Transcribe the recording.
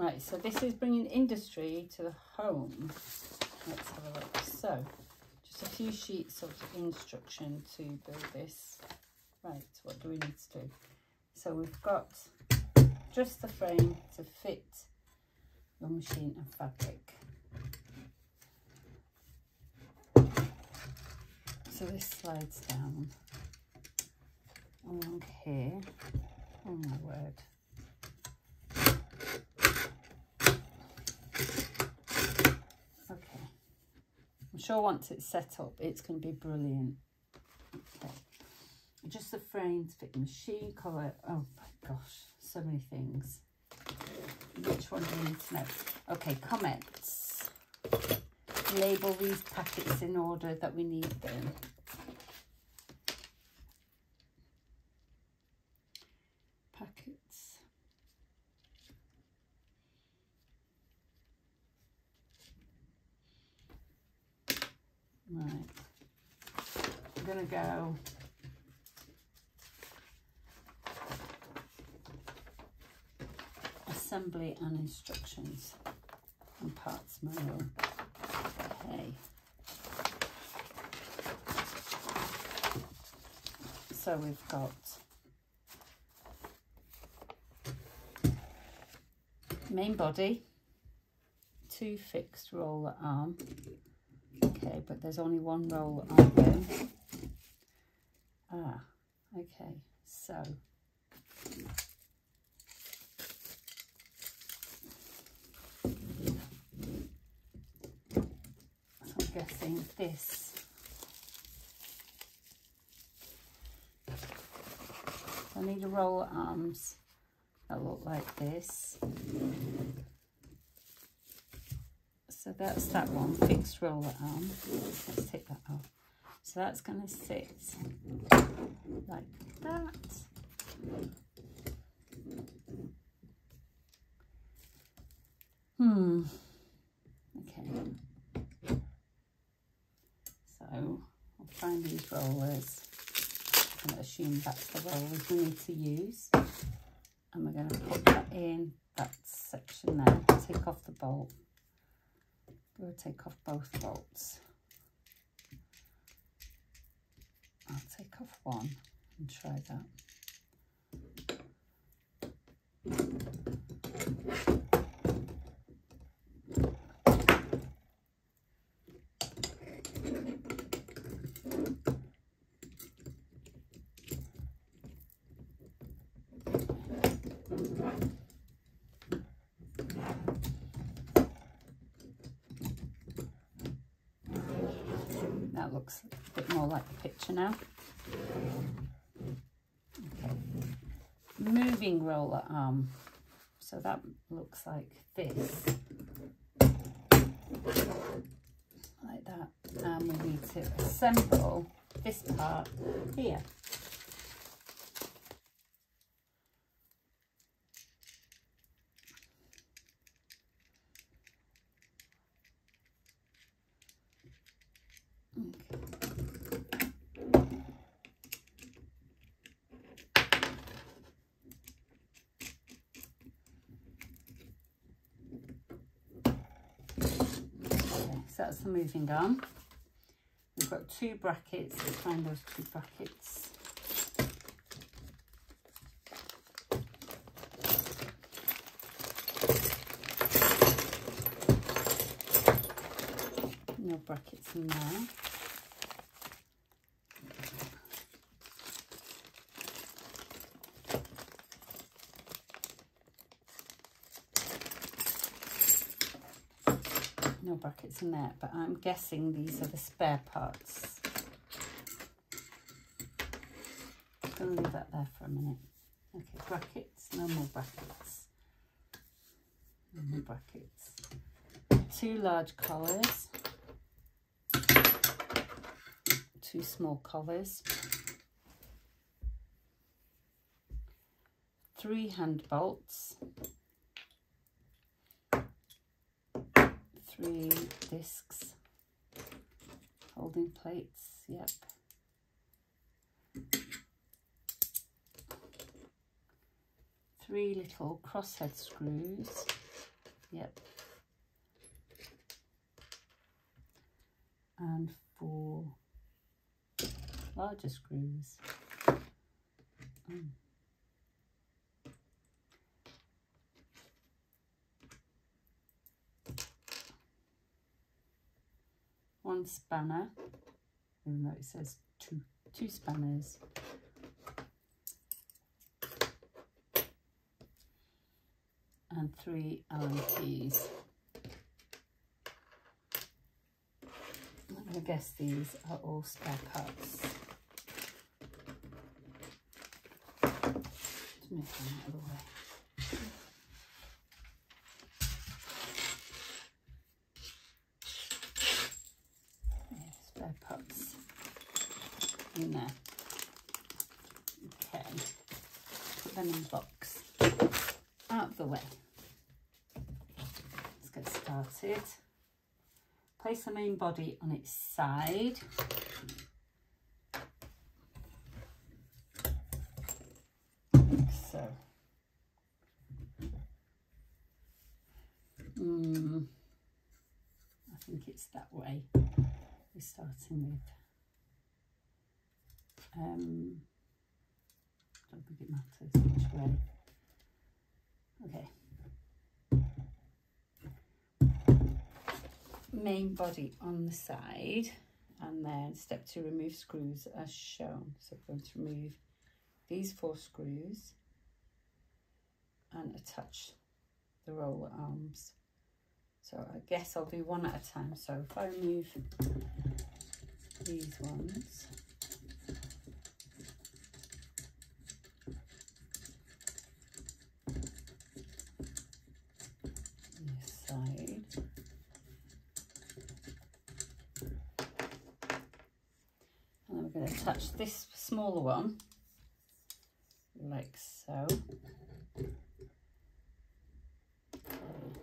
Right, so this is bringing industry to the home. Let's have a look. So, just a few sheets of instruction to build this. Right, what do we need to do? So we've got just the frame to fit your machine and fabric. So this slides down along here. Oh my word. Okay. I'm sure once it's set up, it's going to be brilliant. Okay. Just the frame to fit the machine cover. Oh my gosh, so many things. Which one do we need to know? Okay, comments. Label these packets in order that we need them. Packets. Right. I'm going to go assembly and instructions and parts manual. Okay. So we've got main body, 2 fixed roller arm. Okay, but there's only one roller arm there. Ah, okay, so I'm guessing this. I need a roller arms that look like this. So that's that one, fixed roller arm. Let's take that off. So that's going to sit like that. Okay. So I'll find these rollers. I'm going to assume that's the rollers we need to use. And we're going to put that in that section there. Take off the bolt. We'll take off both bolts. I'll take off one and try that. That looks a bit more like the picture now. Okay. Moving roller arm. So that looks like this. Like that. And we need to assemble this part here. So that's the moving arm. We've got 2 brackets. Let's find those 2 brackets. No brackets in there. No brackets in there, but I'm guessing these are the spare parts. I'm going to leave that there for a minute. Okay, brackets, no more brackets. No more brackets. 2 large collars. 2 small collars. 3 hand bolts. 3 discs, holding plates, yep. 3 little crosshead screws. Yep. And 4 larger screws. One spanner, even though it says two spanners. And 3 Allen keys. I'm going to guess these are all spare parts. Let's move them out of the way. Yeah, spare parts in there. Okay, put them in the box. Out of the way. Let's get started. Place the main body on its side. Like so. I think it's that way. We're starting with. I don't think it matters which way. Okay. Main body on the side, and then step 2, remove screws as shown. So I'm going to remove these 4 screws and attach the roller arms. So I guess I'll do one at a time. So if I remove these ones, this side, and then we're going to attach this smaller one like so. Okay.